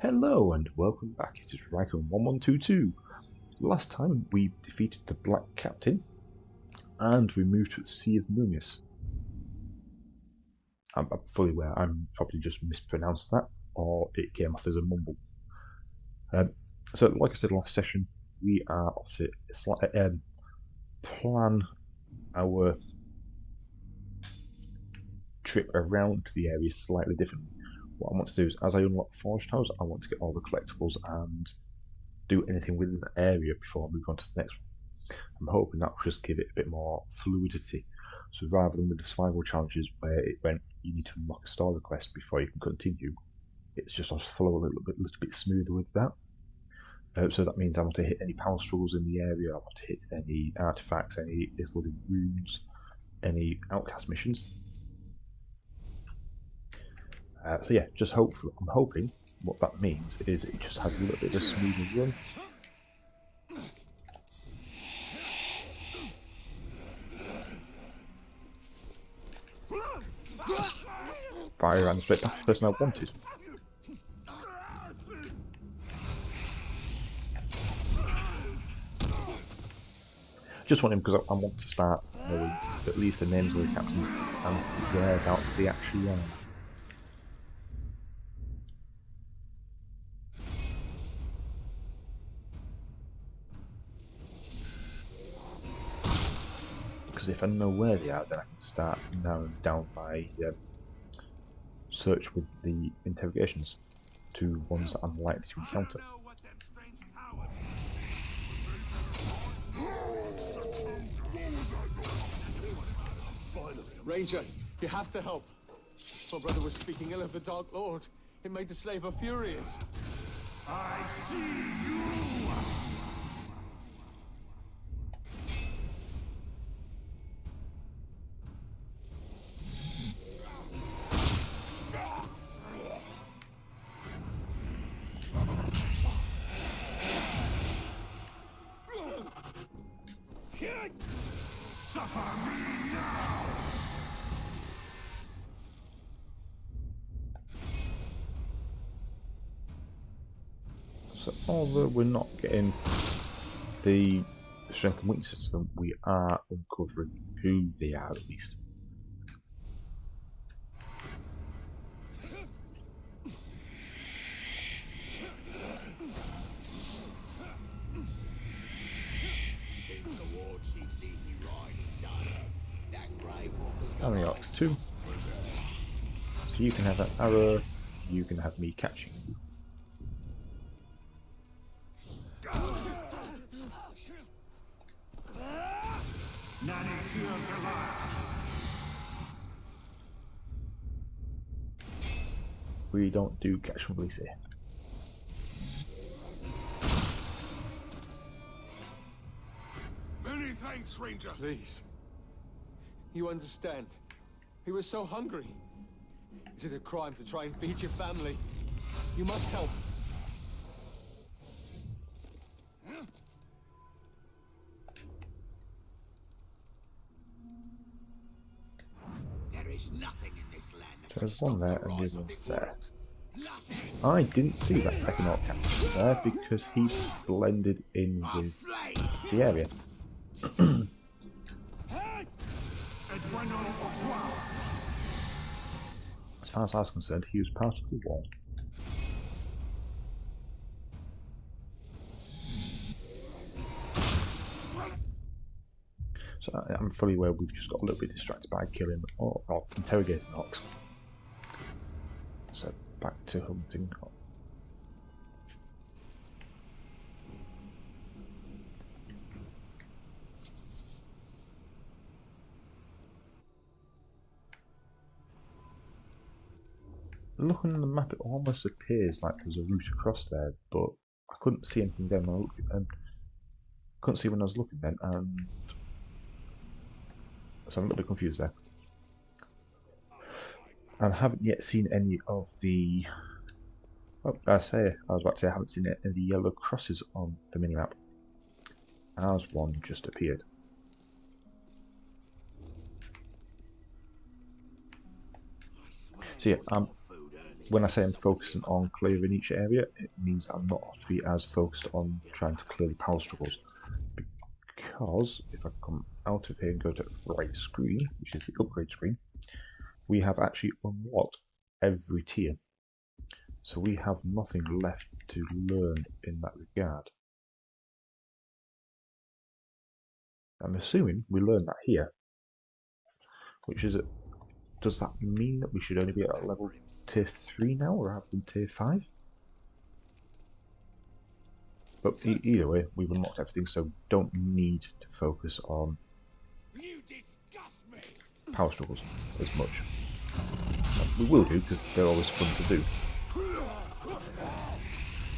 Hello and welcome back. It is Rykon1122. Last time we defeated the Black Captain and we moved to the Sea of Mumius. I'm fully aware I'm probably just mispronounced that, or it came off as a mumble. So, like I said last session, we are off to plan our trip around the area slightly differently. What I want to do is, as I unlock the Forge Towers, I want to get all the collectibles and do anything within the area before I move on to the next one. I'm hoping that will just give it a bit more fluidity. So rather than with the survival challenges where it went, you need to unlock a story quest before you can continue, it's just I'll follow a little bit smoother with that. So that means I want to hit any power struggles in the area, I want to hit any artifacts, any exploding runes, any outcast missions. So yeah, just hopefully, I'm hoping what that means is it just has a little bit of a smoother run. Fire around straight past the person I wanted. Just want him because I want to start knowing at least the names of the captains and whereabouts they actually are. Because if I know where they are, then I can start narrowing down my search with the interrogations to ones that I'm likely to encounter. Ranger, you have to help. My brother was speaking ill of the Dark Lord. It made the slaver furious. I see you! Suffer me now! So although we're not getting the strength and weaknesses of them, we are uncovering who they are at least. And the Orcs too. So you can have that arrow, you can have me catching you. We don't do catch and release here. Many thanks, Ranger. Please. You understand. He was so hungry. Is it a crime to try and feed your family? You must help. There is nothing in this land that There's can one stop there the and the rise other of one's the there. Uruk. I didn't see that second Orc captain there because he blended in with the area. As far as I was concerned, he was part of the wall. So I'm fully aware we've just got a little bit distracted by killing or interrogating Orcs. So back to hunting. Looking at the map, it almost appears like there's a route across there, but I couldn't see anything then when I looked, and couldn't see when I was looking then, and so I'm a little bit confused there. And I haven't yet seen any of the. Oh, I was about to say I haven't seen any of the yellow crosses on the minimap, as one just appeared. So yeah, when I say I'm focusing on clearing each area, it means I'm not to be as focused on trying to clear the power struggles. Because if I come out of here and go to the right screen, which is the upgrade screen, we have actually unlocked every tier. So we have nothing left to learn in that regard. I'm assuming we learn that here, which is, does that mean that we should only be at level tier 3 now rather than tier 5? But either way, we've unlocked everything, so don't need to focus on power struggles as much. We will do, because they're always fun to do.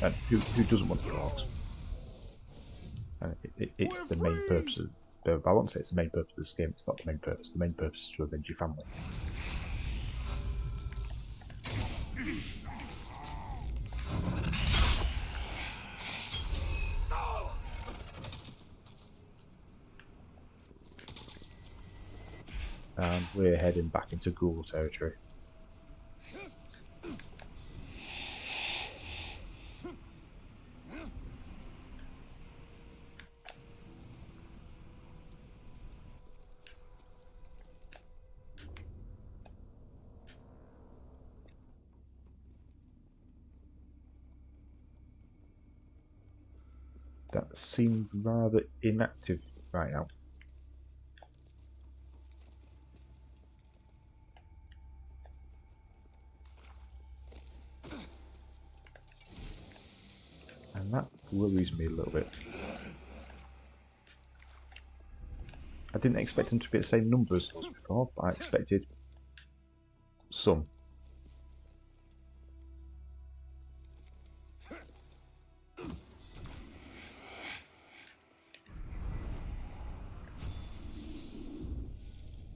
And who doesn't want the frogs? And it's the main purpose of... I won't say it's the main purpose of this game, it's not the main purpose. The main purpose is to avenge your family. And we're heading back into Google territory. That seems rather inactive right now. And that worries me a little bit. I didn't expect them to be the same number as those before, but I expected some.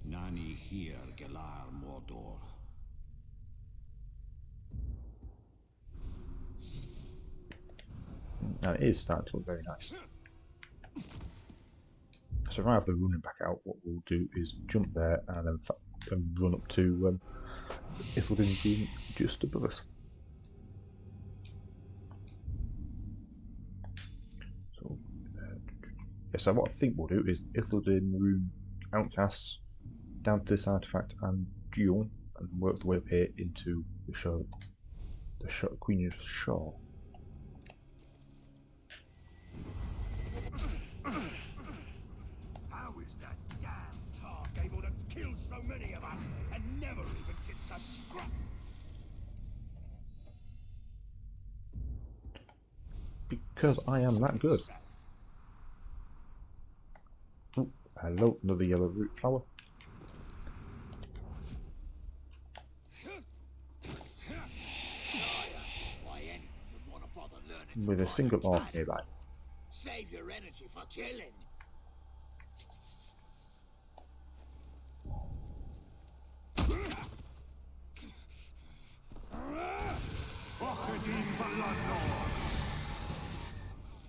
Nani here, Galar Mordor. And it is starting to look very nice. So rather than running back out, what we'll do is jump there and then run up to Ithildin being just above us. So, so what I think we'll do is Ithildin, Rune, Outcasts, down to this artifact and Duel, and work the way up here into the show, Queen of Shaw. How is that damn Tark able to kill so many of us and never even gets a scrap? Because I am that good. Oh, hello, another yellow root flower. With a single orc nearby. Save your energy for killing.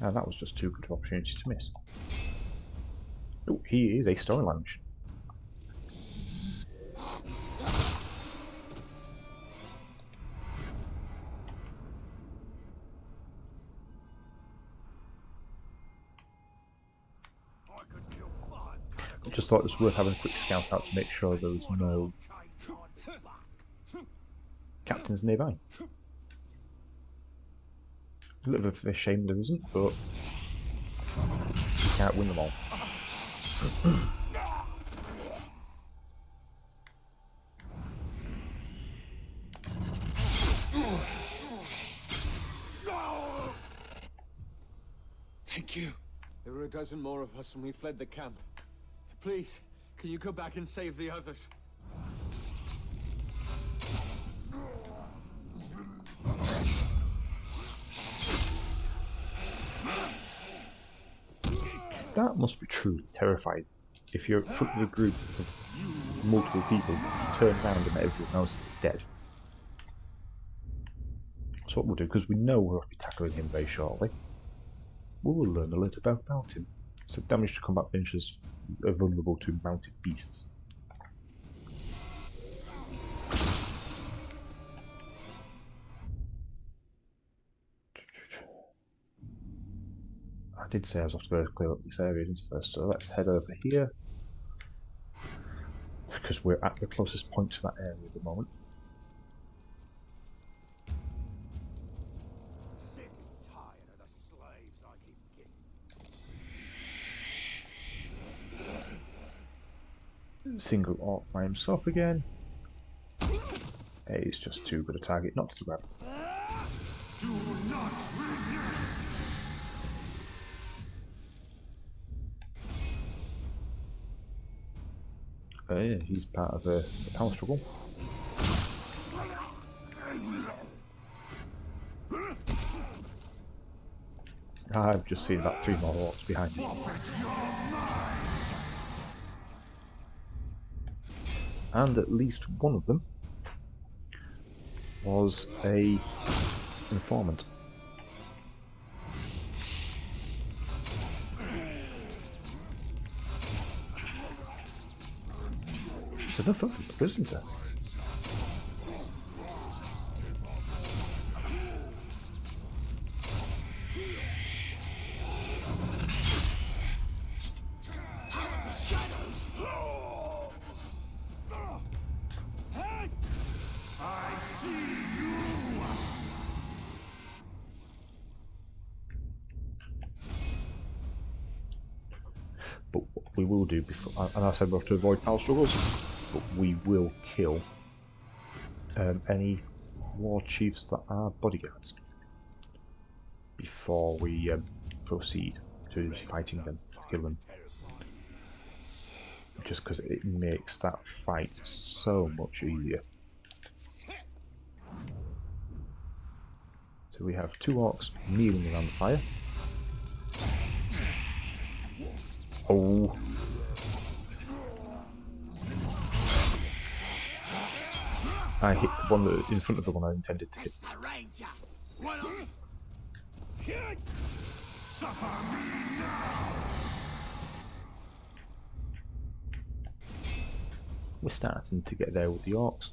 Now that was just too good an opportunity to miss. Oh, he is a storyline mission. I just thought it was worth having a quick scout out to make sure there was no captains nearby. A little bit of a shame there isn't, but you can't win them all. Thank you. There were a dozen more of us when we fled the camp. Please, can you go back and save the others? That must be truly terrifying. If you're in front of a group of multiple people, you turn around and everyone else is dead. So what we'll do, because we know we'll be tackling him very shortly, we will learn a little about him. So damage to combat finishers are vulnerable to mounted beasts. I did say I was off to go clear up this area first, so let's head over here. Because we're at the closest point to that area at the moment. Sick and tired of the slaves I keep getting. Single orc by himself again. He's just too good a target not to grab. Do not resist! Yeah, he's part of the power struggle. I've just seen about 3 more orcs behind me. And at least one of them was a informant. It's enough of them, isn't it? But what we will do before, and I said we have to avoid power struggles, but we will kill any war chiefs that are bodyguards before we proceed to fighting them, to kill them. Just because it makes that fight so much easier. So we have 2 orcs kneeling around the fire. Oh. I hit the one that in front of the one I intended to hit. It's the ranger. One on. We're starting to get there with the orcs.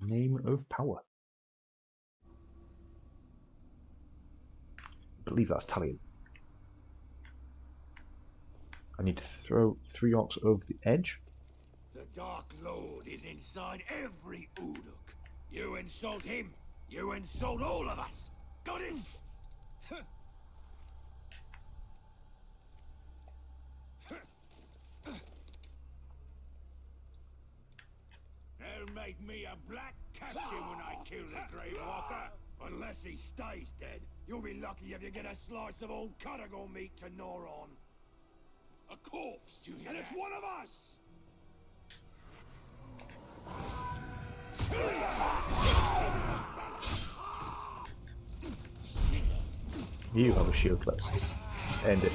Name of power. I believe that's Talion. I need to throw 3 orcs over the edge. The Dark Lord is inside every Uruk. You insult him, you insult all of us. Got it? They'll make me a black captain when I kill the Grey Walker. Unless he stays dead, you'll be lucky if you get a slice of old Cuttigle meat to gnaw on. A corpse, and it's one of us! You have a shield, let's end it.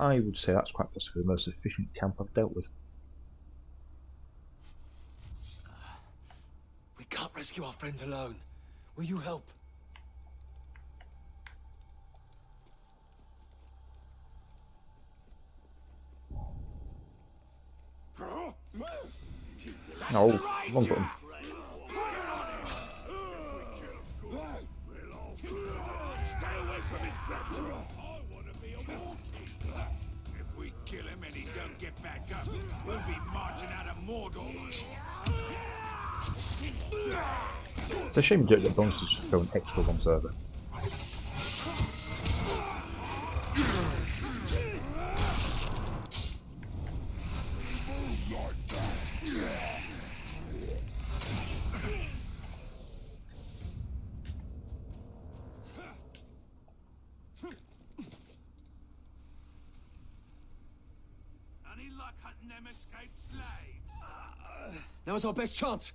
I would say that's quite possibly the most efficient camp I've dealt with. We can't rescue our friends alone. Will you help? No, wrong button. Stay away from his brother. I want to be a war chief. If we kill him and he don't get back up, we'll be marching out of Mordor. It's a shame you don't get bonuses for throwing extra ones over. Any luck hunting them escaped slaves? Now is our best chance.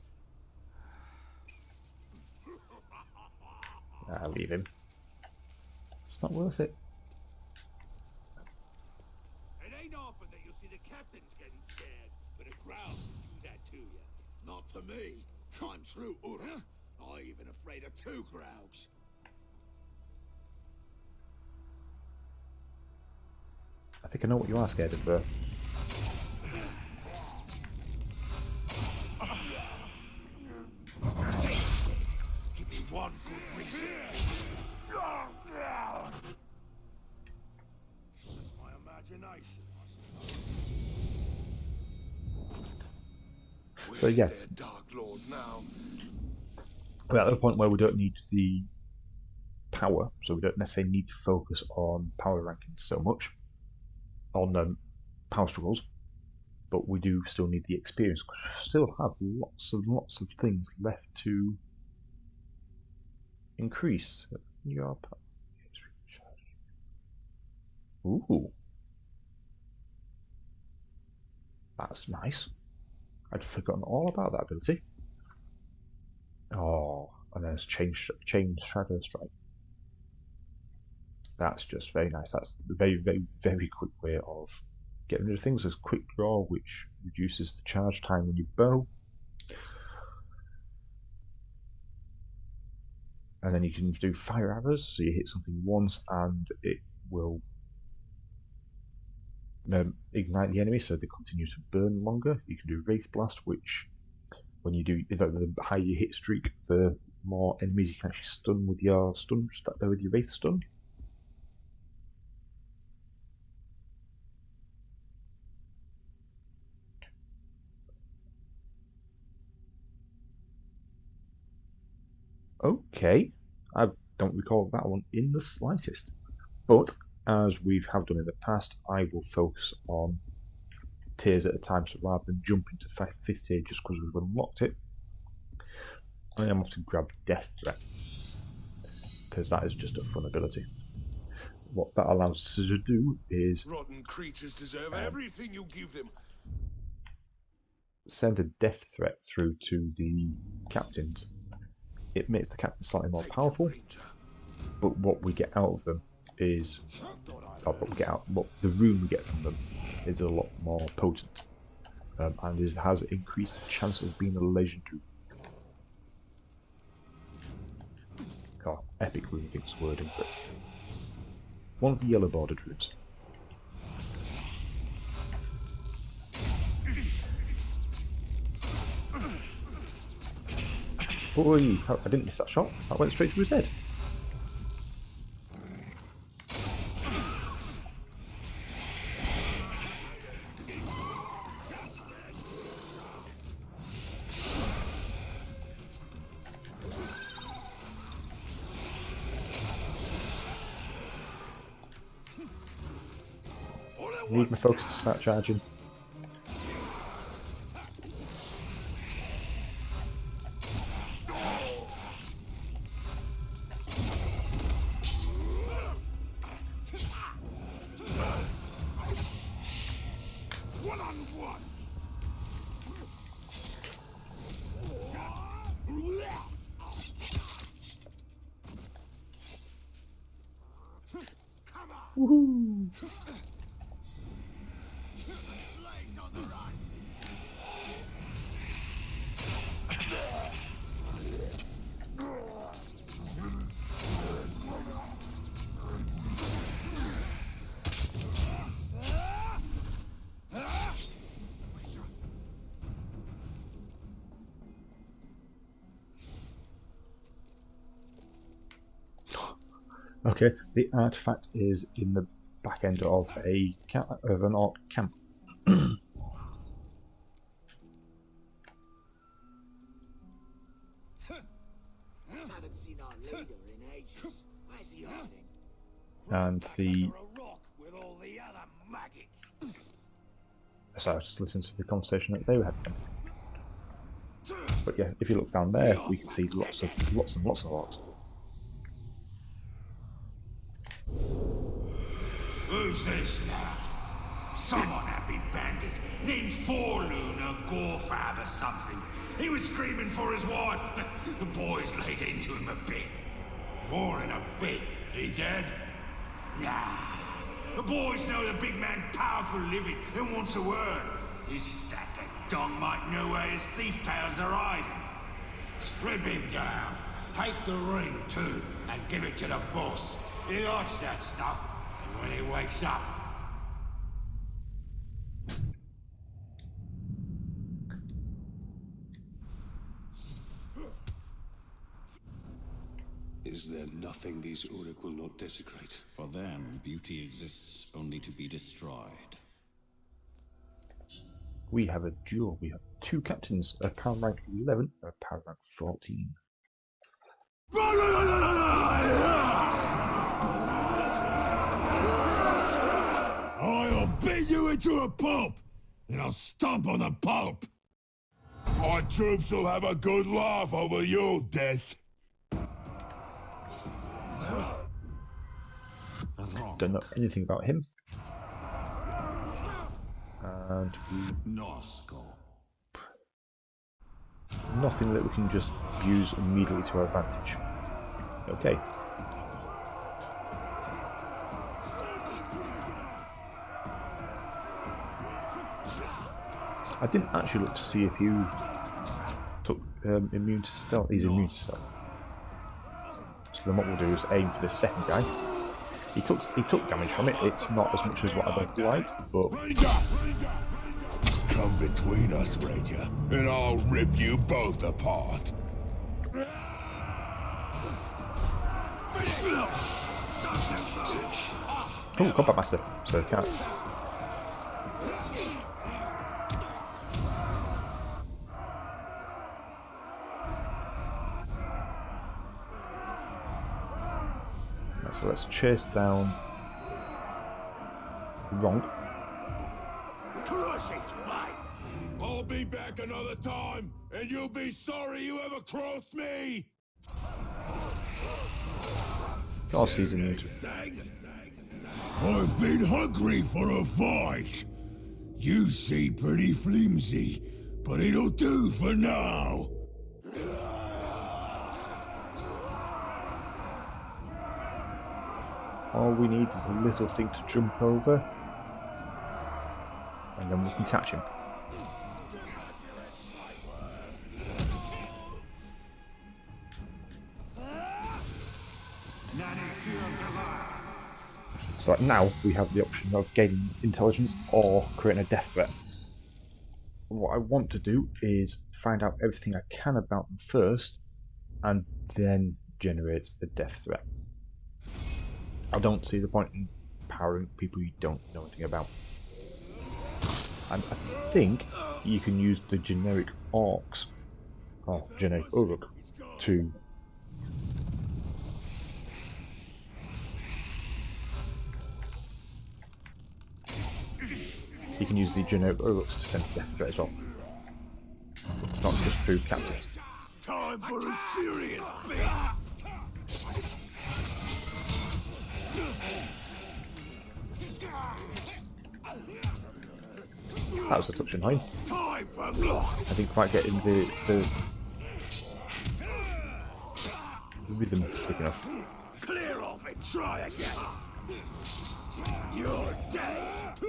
I'll leave him. It's not worth it. It ain't often that you'll see the captains getting scared, but a growl will do that to you. Not to me. I'm true Uruk. I even afraid of 2 growls. I think I know what you are scared of, though. Give me one good reason. That's my imagination, I suppose. So yeah, Their Dark Lord now? we're at the point where we don't need the power, so we don't necessarily need to focus on power rankings so much, on power struggles, but we do still need the experience because we still have lots of things left to increase your power. Ooh, that's nice. I'd forgotten all about that ability. Oh, and then it's chain shadow strike. That's just very nice. That's a very quick way of getting rid of things. There's quick draw, which reduces the charge time on your bow. And then you can do fire arrows, so you hit something once and it will ignite the enemy so they continue to burn longer. You can do Wraith Blast, which when you do the higher your hit streak, the more enemies you can actually stun with your Wraith Stun. Okay, I don't recall that one in the slightest. But as we have done in the past, I will focus on tiers at a time. So rather than jump into 5th tier just because we've unlocked it, I am off to grab Death Threat because that is just a fun ability. What that allows us to do is Rotten creatures deserve everything you give them. send a Death Threat through to the captains. It makes the captains slightly more powerful, but what we get out of them is, what the rune we get from them is a lot more potent, and has increased chance of being a legendary. Oh, epic rune, I think it's wording, but one of the yellow bordered runes. Boy, I didn't miss that shot. That went straight to his head. Need my focus to start charging. Woohoo! Okay, the artifact is in the back end of an orc camp. Haven't seen our leader in ages. Where's he hiding? And the Under a rock with all the other maggots. so I just listened to the conversation that they were having. But yeah, if you look down there, we can see lots of orcs. Who's this now? Some unhappy bandit named Forloon or Gorfab or something. He was screaming for his wife. The boys laid into him a bit. Or in a bit. He dead? Nah. The boys know the big man powerful living and wants to earn. His sack of dong might know where his thief pals are hiding. Strip him down. Take the ring, too, and give it to the boss. He likes that stuff when he wakes up. Is there nothing these Uruk will not desecrate? For them, beauty exists only to be destroyed. We have a duel. We have two captains, a power rank 11 and a power rank 14. I'll beat you into a pulp, and I'll stomp on the pulp. Our troops will have a good laugh over your death. Don't know anything about him. And nothing that we can just use immediately to our advantage. Okay. I didn't actually look to see if you took immune to stealth. He's immune to stealth. So then what we'll do is aim for this second guy. He took damage from it. It's not as much as what I'd have liked, but Come between us, Ranger, and I'll rip you both apart. oh, combat master. So can't. So let's chase down Wrong. I'll be back another time, and you'll be sorry you ever crossed me. All seasoned. I've been hungry for a fight. You seem pretty flimsy, but it'll do for now. All we need is a little thing to jump over, and then we can catch him. So like now we have the option of gaining intelligence or creating a death threat. What I want to do is find out everything I can about them first, and then generate a death threat. I don't see the point in powering people you don't know anything about. And I think you can use the generic Orcs, or generic Uruk, to you can use the generic Uruks to send death threat as well. It's not just through captains. Time for a serious bit. That was a touch annoying. Time for I didn't quite get in the rhythm quick enough. clear off and try again. You're dead.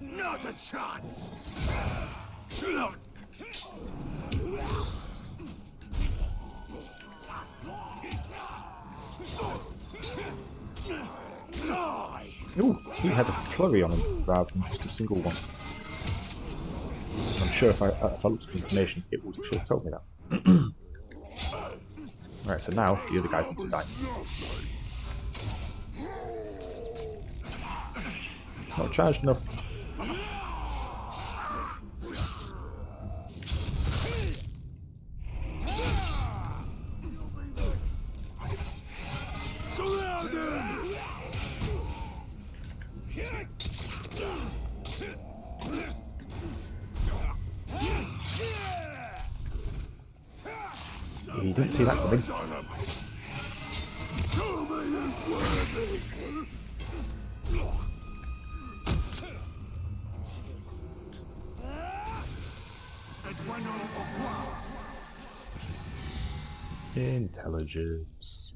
Not a chance. Die. Ooh, he had a flurry on him rather than just a single one. I'm sure if I looked at the information, it would have told me that. Right, so now the other guys need to die. Not charged enough. He didn't see that coming. Intelligence.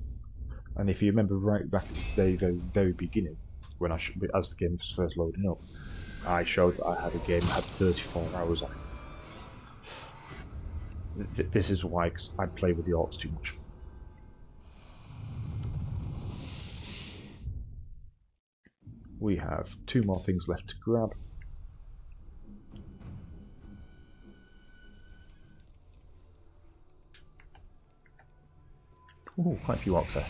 And if you remember right back at the very, very, very beginning, when as the game was first loading up, I showed that I had a game that had 34 hours on it. This is why, because I play with the orcs too much. We have 2 more things left to grab. Ooh, quite a few orcs there.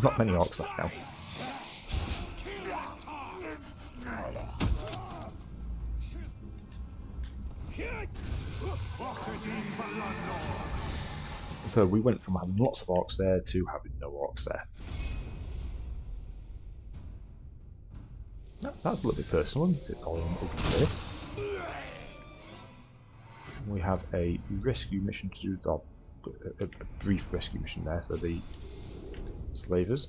Not many orcs left now. So we went from having lots of orcs there to having no orcs there. That's a little bit personal, isn't it? All in this. We have a rescue mission to do, or a brief rescue mission there for the slavers.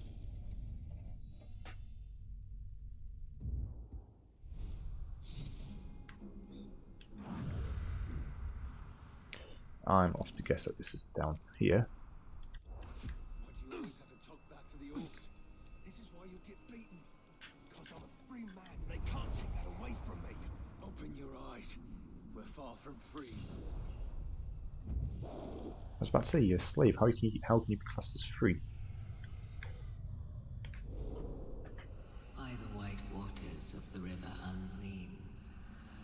I'm off to guess that this is down here. Why do you always have to talk back to the Uruks? This is why you get beaten. Because I'm a free man. They can't take that away from me. Open your eyes. We're far from free. I was about to say, you're a slave. How can you be classed as free? By the white waters of the river Unween,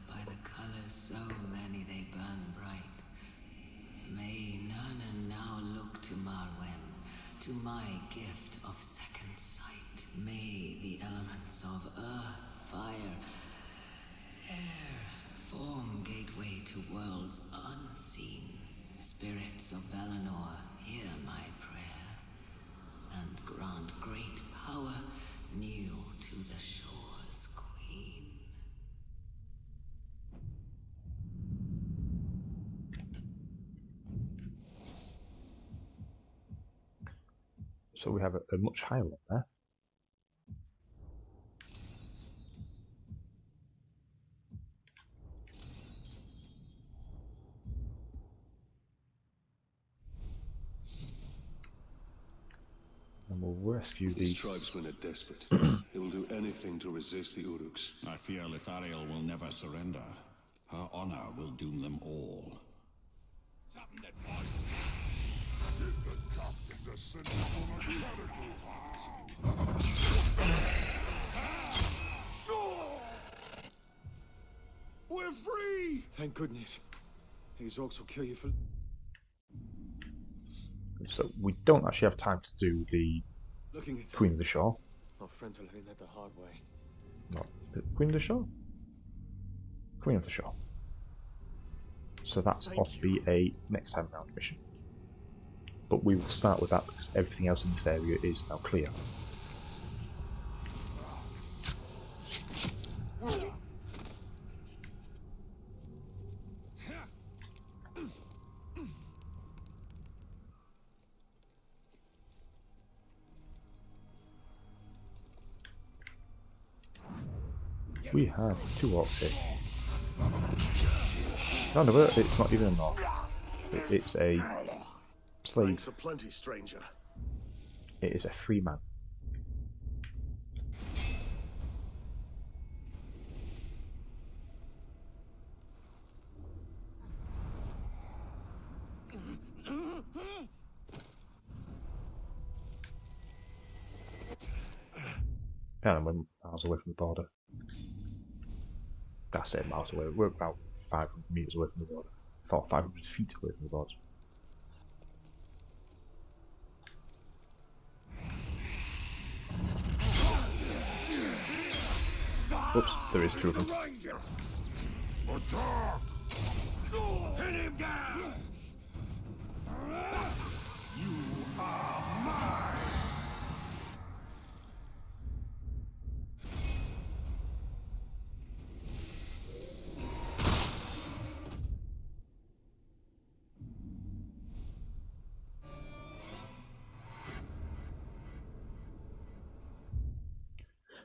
by the colors so many they burn bright, may none now look to Marwen, to my gift of second sight. May the elements of earth, fire, air form gateway to worlds unseen. Spirits of Valinor, hear my prayer, and grant great power new to the shore's queen. So we have a much higher one there. And we'll rescue These these. tribesmen are desperate. They will do anything to resist the Uruks. I fear Lithariel will never surrender. Her honor will doom them all. Something that fights. The captain descended from a We're free! Thank goodness. These orcs will kill you for... So we don't actually have time to do the looking at Queen of the Shore. Our friends are letting that the hard way. Not the Queen of the Shore? Queen of the Shore. So that's Thank off to be a next time round mission. But we will start with that because everything else in this area is now clear. We have 2 orcs here. No, it's not even an orc. It's a slave. Thanks aplenty, stranger. It is a free man. And we're miles away from the border. That's it, miles away. We're about 500 meters away from the border. 500 feet away from the border. Oops, there is 2 of them. Attack! Pin him down!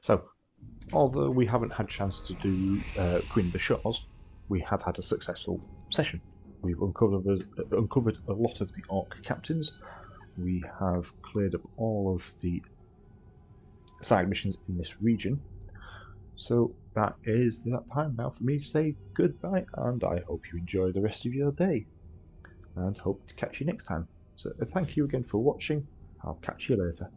So, although we haven't had a chance to do Queen of the Shores, we have had a successful session. We've uncovered a lot of the Uruk Captains. We have cleared up all of the side missions in this region. So that is that time now for me to say goodbye, and I hope you enjoy the rest of your day, and hope to catch you next time. So thank you again for watching. I'll catch you later.